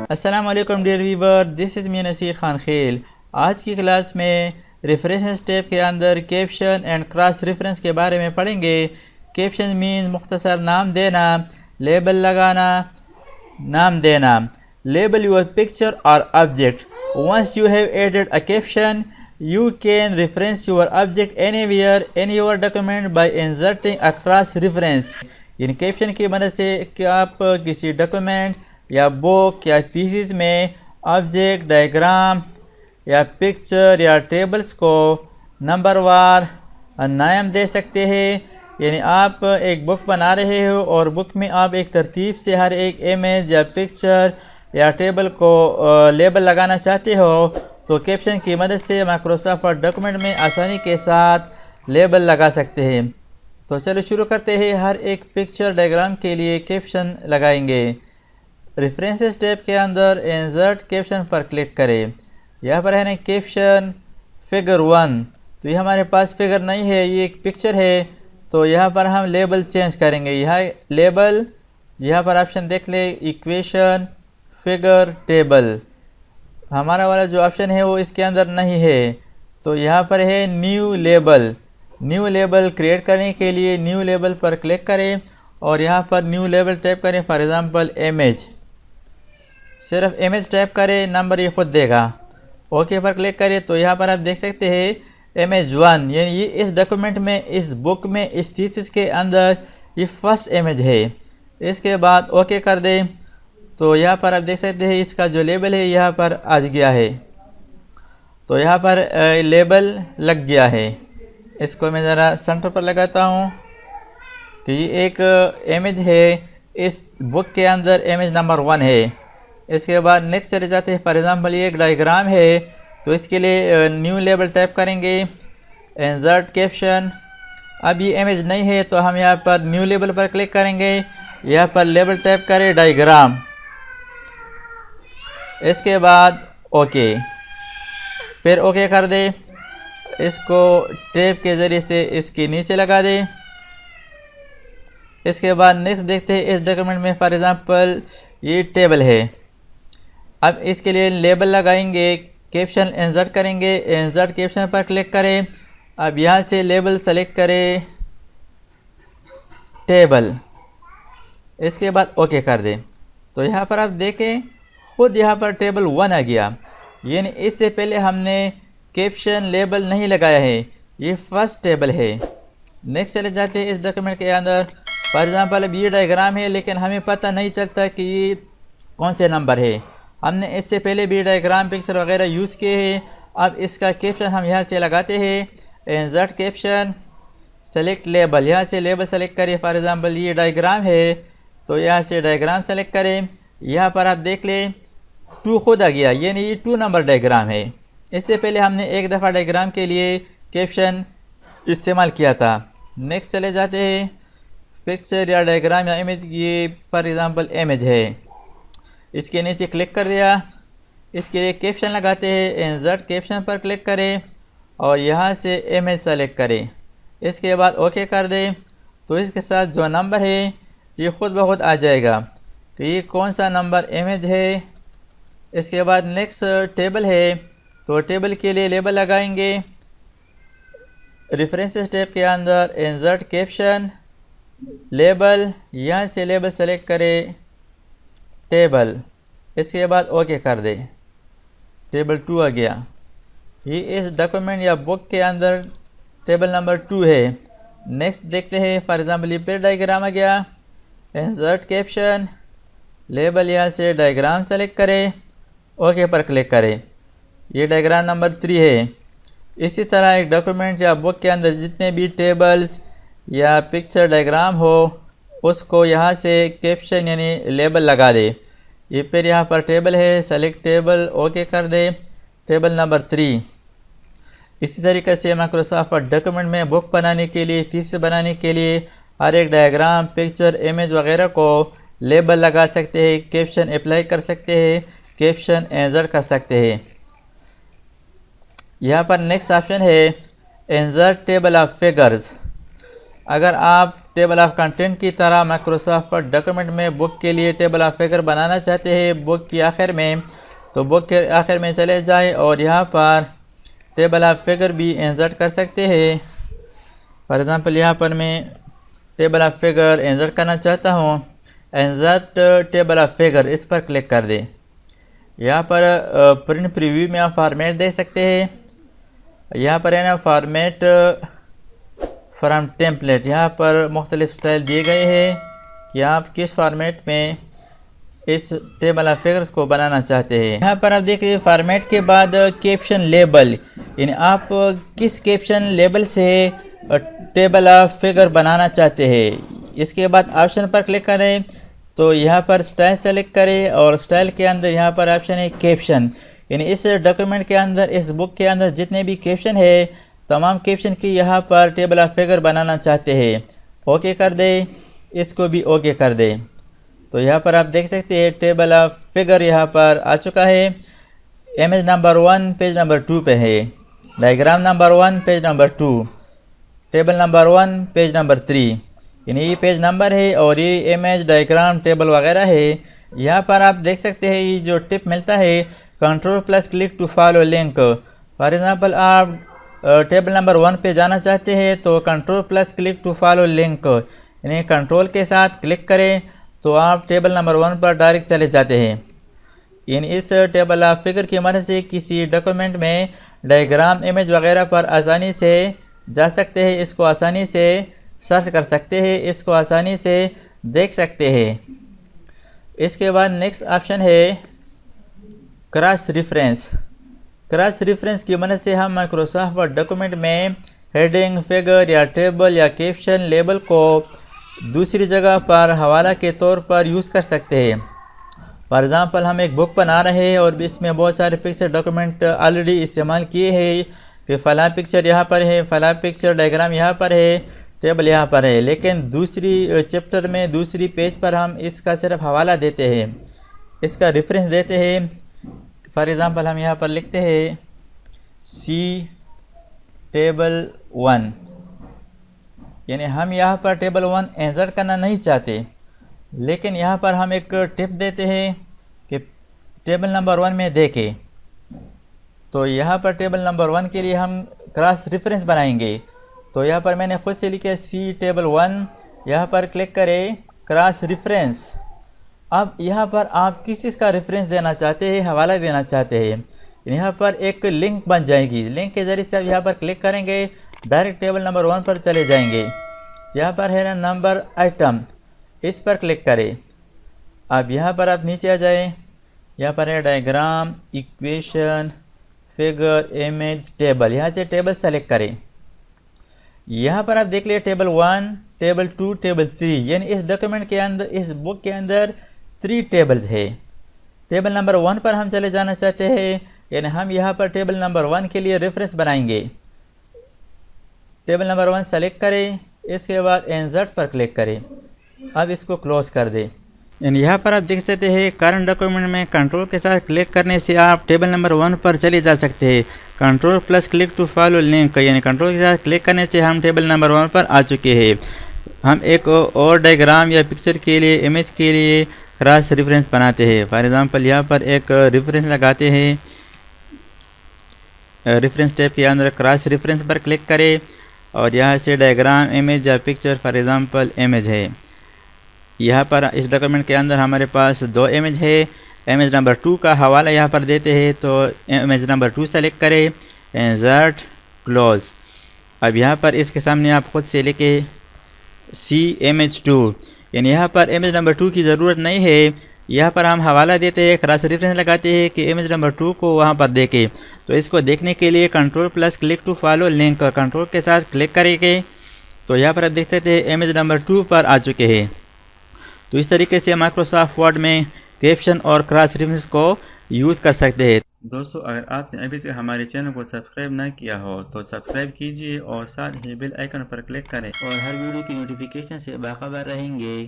अस्सलाम वालेकुम dear viewer, this is me Naseer Khan खेल। आज की क्लास में रेफरेंस स्टेप के अंदर कैप्शन एंड क्रॉस रेफरेंस के बारे में पढ़ेंगे। कैप्शन मीन्स मुख्तसर नाम देना, लेबल लगाना, नाम देना। लेबल योर पिक्चर और object. Once you have added a caption you can reference your object anywhere in your document by inserting a cross reference। In caption की मदद से कि आप किसी डॉक्यूमेंट या बुक या थीसिस में ऑब्जेक्ट, डायग्राम या पिक्चर या टेबल्स को नंबरवार नाम दे सकते हैं। यानी आप एक बुक बना रहे हो और बुक में आप एक तरतीब से हर एक इमेज या पिक्चर या टेबल को लेबल लगाना चाहते हो, तो कैप्शन की मदद से माइक्रोसॉफ्ट वर्ड डॉक्यूमेंट में आसानी के साथ लेबल लगा सकते हैं। तो चलो शुरू करते हैं। हर एक पिक्चर डायग्राम के लिए कैप्शन लगाएंगे। रेफरेंसेस टैब के अंदर इंसर्ट कैप्शन पर क्लिक करें। यहाँ पर है ना कैप्शन फिगर 1, तो ये हमारे पास फिगर नहीं है, ये एक पिक्चर है। तो यहाँ पर हम लेबल चेंज करेंगे। यहाँ लेबल, यहाँ पर ऑप्शन देख ले, इक्वेशन, फिगर, टेबल। हमारा वाला जो ऑप्शन है वो इसके अंदर नहीं है, तो यहाँ पर है new label. New label create करने के लिए न्यू लेबल पर क्लिक करें और यहाँ पर न्यू लेबल टाइप करें। फॉर एग्जांपल इमेज, सिर्फ इमेज टाइप करें, नंबर ये खुद देगा। ओके पर क्लिक करें तो यहाँ पर आप देख सकते हैं इमेज 1, यानी ये इस डॉक्यूमेंट में, इस बुक में, इस थीसिस के अंदर ये फर्स्ट इमेज है। इसके बाद ओके कर दें तो यहाँ पर आप देख सकते हैं इसका जो लेबल है यहाँ पर आ गया है। तो यहाँ पर लेबल लग गया है। इसको मैं ज़रा सेंटर पर लगाता हूँ कि ये एक इमेज है, इस बुक के अंदर इमेज नंबर 1 है। इसके बाद नेक्स्ट चले जाते हैं। फॉर एग्जांपल ये एक डायग्राम है, तो इसके लिए न्यू लेबल टाइप करेंगे, इंसर्ट कैप्शन। अब ये इमेज नहीं है तो हम यहाँ पर न्यू लेबल पर क्लिक करेंगे, यहाँ पर लेबल टाइप करें डायग्राम। इसके बाद ओके, फिर ओके कर दे। इसको टेप के ज़रिए से इसके नीचे लगा दे। इसके बाद नेक्स्ट देखते हैं इस डॉक्यूमेंट में फॉर एग्जांपल ये टेबल है। अब इसके लिए लेबल लगाएंगे, कैप्शन इंसर्ट करेंगे, इंसर्ट कैप्शन पर क्लिक करें। अब यहाँ से लेबल सेलेक्ट करें टेबल। इसके बाद ओके कर दें तो यहाँ पर आप देखें खुद यहाँ पर टेबल 1 आ गया। यानी इससे पहले हमने कैप्शन लेबल नहीं लगाया है, ये फर्स्ट टेबल है। नेक्स्ट चले जाते हैं इस डॉक्यूमेंट के अंदर। फॉर एग्जांपल अब ये डायग्राम है, लेकिन हमें पता नहीं चलता कि ये कौन से नंबर है। हमने इससे पहले भी डायग्राम, पिक्चर वगैरह यूज़ किए हैं। अब इसका कैप्शन हम यहाँ से लगाते हैं, इंसर्ट कैप्शन, सेलेक्ट लेबल। यहाँ से लेबल सेलेक्ट करें। फॉर एग्जांपल ये डायग्राम है, तो यहाँ से डायग्राम सेलेक्ट करें। यहाँ पर आप देख लें 2 खुद आ गया, यानी ये 2 नंबर डायग्राम है। इससे पहले हमने एक दफ़ा डायग्राम के लिए कैप्शन इस्तेमाल किया था। नेक्स्ट चले जाते हैं। पिक्चर या डायग्राम या इमेज, ये फॉर एग्जांपल इमेज है, इसके नीचे क्लिक कर दिया। इसके लिए कैप्शन लगाते हैं, इंसर्ट कैप्शन पर क्लिक करें और यहाँ से इमेज सेलेक्ट करें। इसके बाद ओके कर दें तो इसके साथ जो नंबर है ये खुद ब खुद आ जाएगा कि ये कौन सा नंबर इमेज है। इसके बाद नेक्स्ट टेबल है, तो टेबल के लिए लेबल लगाएंगे। रेफरेंसेस टैब के अंदर इंसर्ट कैप्शन, लेबल, यहाँ से लेबल सेलेक्ट करें टेबल। इसके बाद ओके कर दे, टेबल 2 आ गया। ये इस डॉक्यूमेंट या बुक के अंदर टेबल नंबर 2 है। नेक्स्ट देखते हैं। फॉर एग्जांपल ये फिर डायग्राम आ गया, इंसर्ट कैप्शन, लेबल, यहाँ से डायग्राम सेलेक्ट करें, ओके पर क्लिक करें। ये डायग्राम नंबर 3 है। इसी तरह एक डॉक्यूमेंट या बुक के अंदर जितने भी टेबल्स या पिक्चर डायग्राम हो उसको यहाँ से कैप्शन यानी लेबल लगा दे। ये फिर यहाँ पर टेबल है, सेलेक्ट टेबल, ओके कर दे, टेबल नंबर 3। इसी तरीके से माइक्रोसॉफ्ट वर्ड डॉक्यूमेंट में बुक बनाने के लिए, थीसिस बनाने के लिए हर एक डायग्राम, पिक्चर, इमेज वगैरह को लेबल लगा सकते हैं, कैप्शन अप्लाई कर सकते हैं, कैप्शन इंसर्ट कर सकते हैं। यहाँ पर नेक्स्ट ऑप्शन है इंसर्ट टेबल ऑफ फिगर्स। अगर आप टेबल ऑफ कंटेंट की तरह माइक्रोसॉफ्ट वर्ड डॉक्यूमेंट में बुक के लिए टेबल ऑफ फिगर बनाना चाहते हैं बुक के आखिर में, तो बुक के आखिर में चले जाए और यहाँ पर टेबल ऑफ फिगर भी इंसर्ट कर सकते हैं। फॉर एग्ज़ाम्पल यहाँ पर मैं टेबल ऑफ फिगर इंसर्ट करना चाहता हूँ। इंसर्ट टेबल ऑफ फिगर, इस पर क्लिक कर दें। यहाँ पर प्रिंट प्रीव्यू में आप फॉर्मेट दे सकते हैं। यहाँ पर है ना फॉर्मेट फ्रॉम टेम्पलेट, यहाँ पर मुख्तलिफ स्टाइल दिए गए हैं कि आप किस फॉर्मेट में इस टेबल ऑफ फिगर्स को बनाना चाहते हैं। यहाँ पर आप देखिए फॉर्मेट के बाद कैप्शन लेबल, यानी आप किस कैप्शन लेबल से टेबल ऑफ फिगर बनाना चाहते हैं। इसके बाद ऑप्शन पर क्लिक करें तो यहाँ पर स्टाइल सेलेक्ट करें और स्टाइल के अंदर यहाँ पर ऑप्शन है कैप्शन, यानी इस डॉक्यूमेंट के अंदर, इस बुक के अंदर जितने भी कैप्शन है तमाम कैप्शन की यहाँ पर टेबल ऑफ फिगर बनाना चाहते हैं। ओके कर दे, इसको भी ओके कर दे। तो यहाँ पर आप देख सकते हैं टेबल ऑफ फिगर यहाँ पर आ चुका है। इमेज नंबर 1 पेज नंबर 2 पे है, diagram number 1 page number 2, table number 1 page number 3, यानी ये पेज नंबर है और ये इमेज डायग्राम टेबल वगैरह है। यहाँ पर आप देख सकते हैं ये जो टिप मिलता है control plus click to follow link. For example आप टेबल नंबर 1 पे जाना चाहते हैं तो control plus click to follow link, यानी कंट्रोल के साथ क्लिक करें तो आप टेबल नंबर 1 पर डायरेक्ट चले जाते हैं। यानी इस टेबल ऑफ फिगर की मदद से किसी डॉक्यूमेंट में डायग्राम, इमेज वगैरह पर आसानी से जा सकते हैं, इसको आसानी से सर्च कर सकते हैं, इसको आसानी से देख सकते हैं। इसके बाद नेक्स्ट ऑप्शन है क्रॉस रेफरेंस। क्रॉस रेफरेंस की मदद से हम माइक्रोसॉफ्ट वर्ड डॉक्यूमेंट में हेडिंग, फिगर या टेबल या कैप्शन लेबल को दूसरी जगह पर हवाला के तौर पर यूज़ कर सकते हैं। फॉर एग्ज़ाम्पल हम एक बुक बना रहे हैं और इसमें बहुत सारे पिक्चर डॉक्यूमेंट ऑलरेडी इस्तेमाल किए हैं कि फ़लाँ पिक्चर यहाँ पर है, फ़लाँ पिक्चर डायग्राम यहाँ पर है, टेबल यहाँ पर है, लेकिन दूसरी चैप्टर में दूसरी पेज पर हम इसका सिर्फ हवाला देते हैं, इसका रेफरेंस देते हैं। फॉर एग्ज़ाम्पल हम यहाँ पर लिखते हैं सी टेबल 1, यानी हम यहाँ पर टेबल 1 इंसर्ट करना नहीं चाहते, लेकिन यहाँ पर हम एक टिप देते हैं कि टेबल नंबर 1 में देखें। तो यहाँ पर टेबल नंबर 1 के लिए हम क्रॉस रेफरेंस बनाएंगे। तो यहाँ पर मैंने खुद से लिखा सी टेबल 1, यहाँ पर क्लिक करें क्रॉस रेफरेंस। अब यहाँ पर आप किस चीज़ का रेफरेंस देना चाहते हैं, हवाला देना चाहते हैं, यहाँ पर एक लिंक बन जाएगी। लिंक के ज़रिए से आप यहाँ पर क्लिक करेंगे डायरेक्ट टेबल नंबर 1 पर चले जाएंगे। यहाँ पर है ना नंबर आइटम, इस पर क्लिक करें। अब यहाँ पर आप नीचे आ जाएं, यहाँ पर है diagram, equation, figure, image, table, यहाँ से टेबल सेलेक्ट करें। यहाँ पर आप देख लिए टेबल 1, टेबल 2, टेबल 3, यानी इस डॉक्यूमेंट के अंदर, इस बुक के अंदर 3 टेबल्स है। टेबल नंबर 1 पर हम चले जाना चाहते हैं, यानी हम यहाँ पर टेबल नंबर 1 के लिए रेफरेंस बनाएंगे। टेबल नंबर 1 सेलेक्ट करें, इसके बाद इंसर्ट पर क्लिक करें। अब इसको क्लोज कर दें। यानी यहाँ पर आप देख सकते हैं करंट डॉक्यूमेंट में कंट्रोल के साथ क्लिक करने से आप टेबल नंबर 1 पर चले जा सकते हैं। Control plus click to follow link, यानी कंट्रोल के साथ क्लिक करने से हम टेबल नंबर 1 पर आ चुके हैं। हम एक और डायग्राम या पिक्चर के लिए, इमेज के लिए क्रॉस रेफरेंस बनाते हैं। फॉर एग्ज़ाम्पल यहाँ पर एक रेफरेंस लगाते हैं। रेफरेंस टैब के अंदर क्रॉस रेफरेंस पर क्लिक करें और यहाँ से डायग्राम, इमेज या पिक्चर, फॉर एग्ज़ाम्पल इमेज है। यहाँ पर इस डॉक्यूमेंट के अंदर हमारे पास 2 इमेज है। इमेज नंबर 2 का हवाला यहाँ पर देते हैं, तो इमेज नंबर 2 सेलेक्ट करें, इंसर्ट, क्लोज। अब यहाँ पर इसके सामने आप खुद से लिखे सी इमेज 2, यानी यहाँ पर इमेज नंबर 2 की ज़रूरत नहीं है। यहाँ पर हम हवाला देते हैं, क्रॉस रेफरेंस लगाते हैं कि इमेज नंबर 2 को वहाँ पर देखें। तो इसको देखने के लिए control plus click to follow link, control के साथ क्लिक करेंगे तो यहाँ पर आप देख सकते हैं इमेज नंबर 2 पर आ चुके हैं। तो इस तरीके से माइक्रोसॉफ्ट वर्ड में कैप्शन और क्रॉस रेफरेंस को यूज़ कर सकते हैं। दोस्तों, अगर आपने अभी तक हमारे चैनल को सब्सक्राइब ना किया हो तो सब्सक्राइब कीजिए और साथ ही बेल आइकन पर क्लिक करें और हर वीडियो की नोटिफिकेशन से बाखबर रहेंगे।